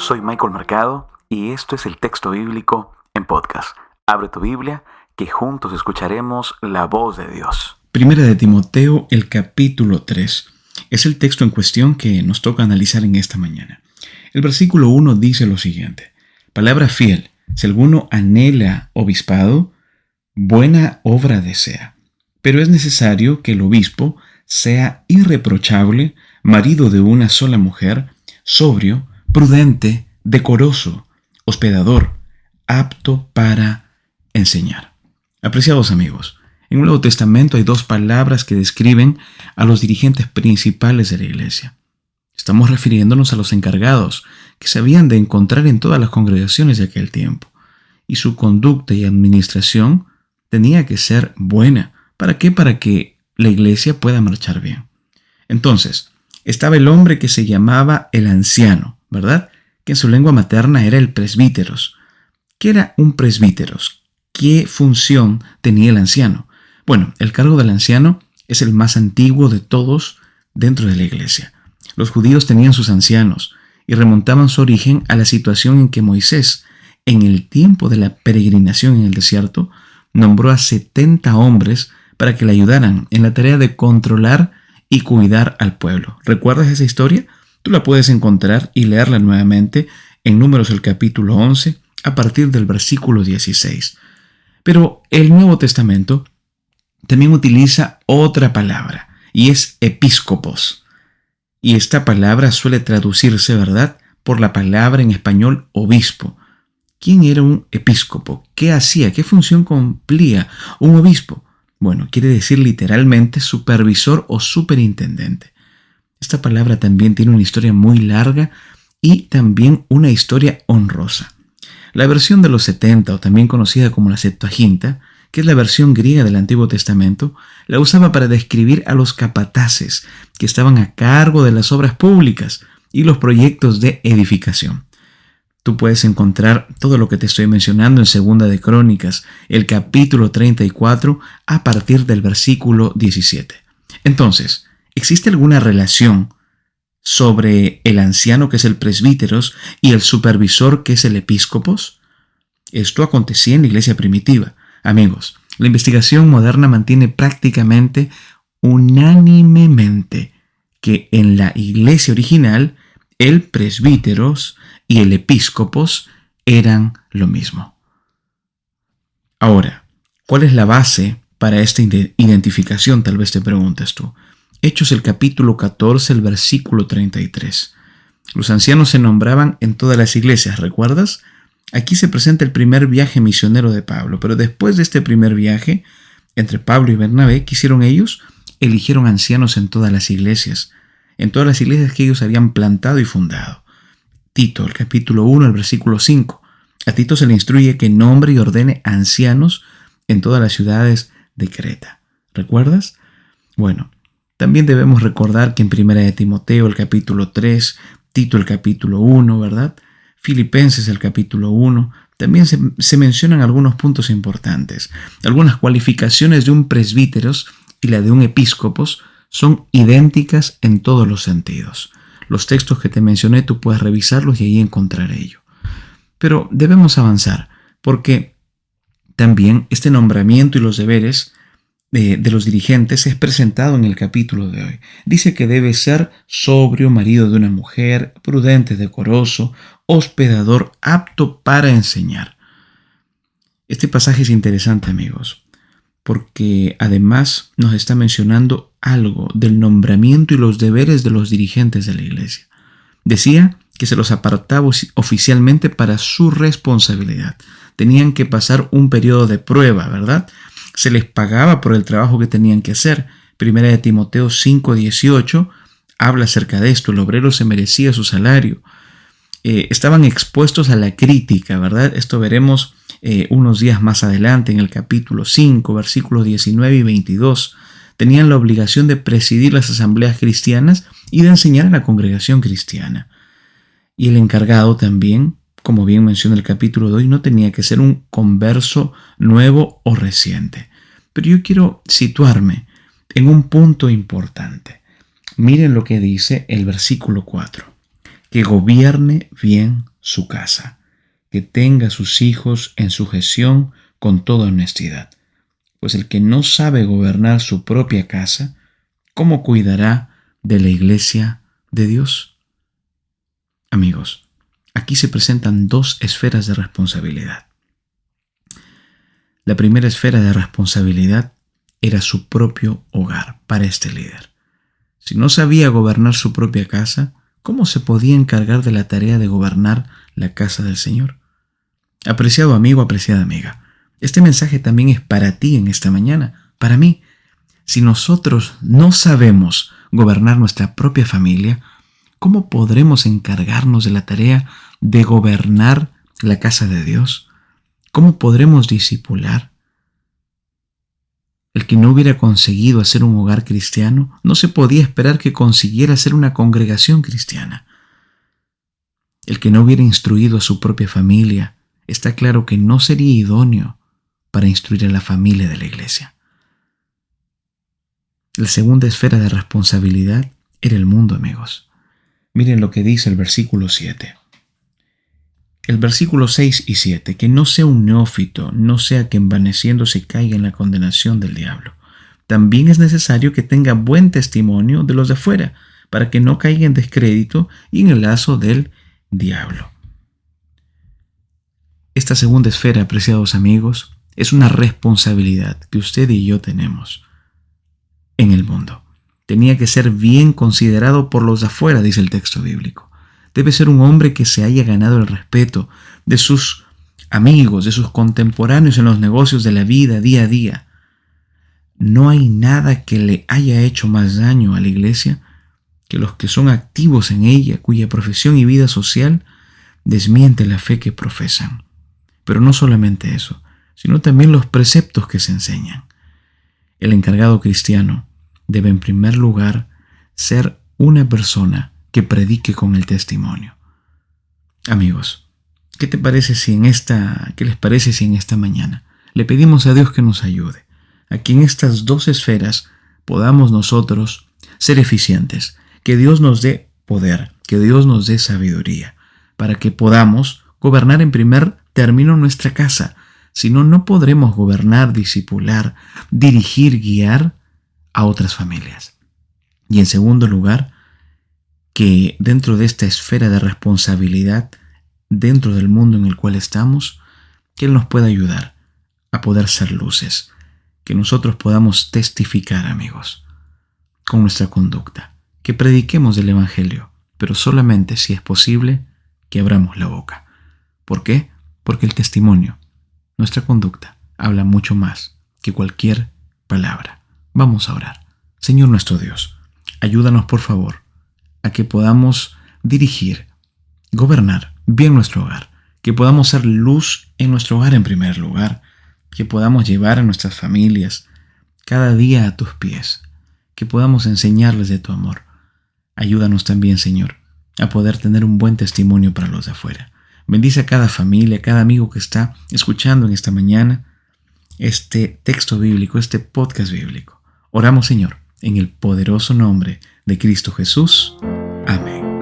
Soy Michael Mercado y esto es el texto bíblico en podcast. Abre tu Biblia, que juntos escucharemos la voz de Dios. Primera de Timoteo, el capítulo 3. Es el texto en cuestión que nos toca analizar en esta mañana. El versículo 1 dice lo siguiente: palabra fiel, si alguno anhela obispado, buena obra desea. Pero es necesario que el obispo sea irreprochable, marido de una sola mujer, sobrio, prudente, decoroso, hospedador, apto para enseñar. Apreciados amigos, en el Nuevo Testamento hay dos palabras que describen a los dirigentes principales de la iglesia. Estamos refiriéndonos a los encargados que se habían de encontrar en todas las congregaciones de aquel tiempo, y su conducta y administración tenía que ser buena. ¿Para qué? Para que la iglesia pueda marchar bien. Entonces, estaba el hombre que se llamaba el anciano, ¿verdad? Que en su lengua materna era el presbíteros. ¿Qué era un presbíteros? ¿Qué función tenía el anciano? Bueno, el cargo del anciano es el más antiguo de todos dentro de la iglesia. Los judíos tenían sus ancianos y remontaban su origen a la situación en que Moisés, en el tiempo de la peregrinación en el desierto, nombró a 70 hombres para que le ayudaran en la tarea de controlar y cuidar al pueblo. ¿Recuerdas esa historia? Tú la puedes encontrar y leerla nuevamente en Números el capítulo 11 a partir del versículo 16. Pero el Nuevo Testamento también utiliza otra palabra y es episcopos. Y esta palabra suele traducirse, ¿verdad?, por la palabra en español obispo. ¿Quién era un episcopo? ¿Qué hacía? ¿Qué función cumplía un obispo? Bueno, quiere decir literalmente supervisor o superintendente. Esta palabra también tiene una historia muy larga y también una historia honrosa. La versión de los 70, o también conocida como la Septuaginta, que es la versión griega del Antiguo Testamento, la usaba para describir a los capataces que estaban a cargo de las obras públicas y los proyectos de edificación. Tú puedes encontrar todo lo que te estoy mencionando en Segunda de Crónicas, el capítulo 34, a partir del versículo 17. Entonces, ¿existe alguna relación sobre el anciano, que es el presbíteros, y el supervisor, que es el episcopos? Esto acontecía en la iglesia primitiva. Amigos, la investigación moderna mantiene prácticamente unánimemente que en la iglesia original el presbíteros y el episcopos eran lo mismo. Ahora, ¿cuál es la base para esta identificación? Tal vez te preguntas tú. Hechos el capítulo 14, el versículo 33. Los ancianos se nombraban en todas las iglesias, ¿recuerdas? Aquí se presenta el primer viaje misionero de Pablo, pero después de este primer viaje, entre Pablo y Bernabé, ¿qué hicieron ellos? Eligieron ancianos en todas las iglesias que ellos habían plantado y fundado. Tito, el capítulo 1, el versículo 5. A Tito se le instruye que nombre y ordene ancianos en todas las ciudades de Creta. ¿Recuerdas? Bueno, también debemos recordar que en Primera de Timoteo, el capítulo 3, Tito, el capítulo 1, ¿verdad? Filipenses, el capítulo 1, también se mencionan algunos puntos importantes. Algunas cualificaciones de un presbíteros y la de un episcopos son idénticas en todos los sentidos. Los textos que te mencioné tú puedes revisarlos y ahí encontrar ello. Pero debemos avanzar porque también este nombramiento y los deberes de los dirigentes es presentado en el capítulo de hoy. Dice que debe ser sobrio, marido de una mujer, prudente, decoroso, hospedador, apto para enseñar. Este pasaje es interesante, amigos, porque además nos está mencionando algo del nombramiento y los deberes de los dirigentes de la iglesia. Decía que se los apartaba oficialmente para su responsabilidad. Tenían que pasar un periodo de prueba, ¿verdad? Se les pagaba por el trabajo que tenían que hacer. Primera de Timoteo 5:18 habla acerca de esto. El obrero se merecía su salario. Estaban expuestos a la crítica, ¿verdad? Esto veremos unos días más adelante en el capítulo 5, versículos 19 y 22. Tenían la obligación de presidir las asambleas cristianas y de enseñar a la congregación cristiana. Y el encargado también, como bien menciona el capítulo de hoy, no tenía que ser un converso nuevo o reciente. Pero yo quiero situarme en un punto importante. Miren lo que dice el versículo 4. Que gobierne bien su casa, que tenga a sus hijos en sujeción con toda honestidad. Pues el que no sabe gobernar su propia casa, ¿cómo cuidará de la iglesia de Dios? Amigos, aquí se presentan dos esferas de responsabilidad. La primera esfera de responsabilidad era su propio hogar para este líder. Si no sabía gobernar su propia casa, ¿cómo se podía encargar de la tarea de gobernar la casa del Señor? Apreciado amigo, apreciada amiga, este mensaje también es para ti en esta mañana, para mí. Si nosotros no sabemos gobernar nuestra propia familia, ¿cómo podremos encargarnos de la tarea de gobernar la casa de Dios? ¿Cómo podremos discipular? El que no hubiera conseguido hacer un hogar cristiano, no se podía esperar que consiguiera hacer una congregación cristiana. El que no hubiera instruido a su propia familia, está claro que no sería idóneo para instruir a la familia de la iglesia. La segunda esfera de responsabilidad era el mundo, amigos. Miren lo que dice el versículo 7. El versículo 6 y 7, que no sea un neófito, no sea que envaneciéndose caiga en la condenación del diablo. También es necesario que tenga buen testimonio de los de afuera, para que no caiga en descrédito y en el lazo del diablo. Esta segunda esfera, apreciados amigos, es una responsabilidad que usted y yo tenemos en el mundo. Tenía que ser bien considerado por los de afuera, dice el texto bíblico. Debe ser un hombre que se haya ganado el respeto de sus amigos, de sus contemporáneos en los negocios de la vida día a día. No hay nada que le haya hecho más daño a la iglesia que los que son activos en ella, cuya profesión y vida social desmiente la fe que profesan. Pero no solamente eso, sino también los preceptos que se enseñan. El encargado cristiano debe en primer lugar ser una persona que predique con el testimonio. Amigos, ¿qué les parece si en esta mañana le pedimos a Dios que nos ayude a que en estas dos esferas podamos nosotros ser eficientes, que Dios nos dé poder, que Dios nos dé sabiduría, para que podamos gobernar en primer término nuestra casa? Si no, no podremos gobernar, discipular, dirigir, guiar a otras familias. Y en segundo lugar, que dentro de esta esfera de responsabilidad, dentro del mundo en el cual estamos, que Él nos pueda ayudar a poder ser luces, que nosotros podamos testificar, amigos, con nuestra conducta, que prediquemos el Evangelio, pero solamente si es posible que abramos la boca. ¿Por qué? Porque el testimonio, nuestra conducta, habla mucho más que cualquier palabra. Vamos a orar. Señor nuestro Dios, ayúdanos por favor a que podamos dirigir, gobernar bien nuestro hogar, que podamos ser luz en nuestro hogar en primer lugar, que podamos llevar a nuestras familias cada día a tus pies, que podamos enseñarles de tu amor. Ayúdanos también, Señor, a poder tener un buen testimonio para los de afuera. Bendice a cada familia, a cada amigo que está escuchando en esta mañana este texto bíblico, este podcast bíblico. Oramos, Señor, en el poderoso nombre de Cristo Jesús. Amén.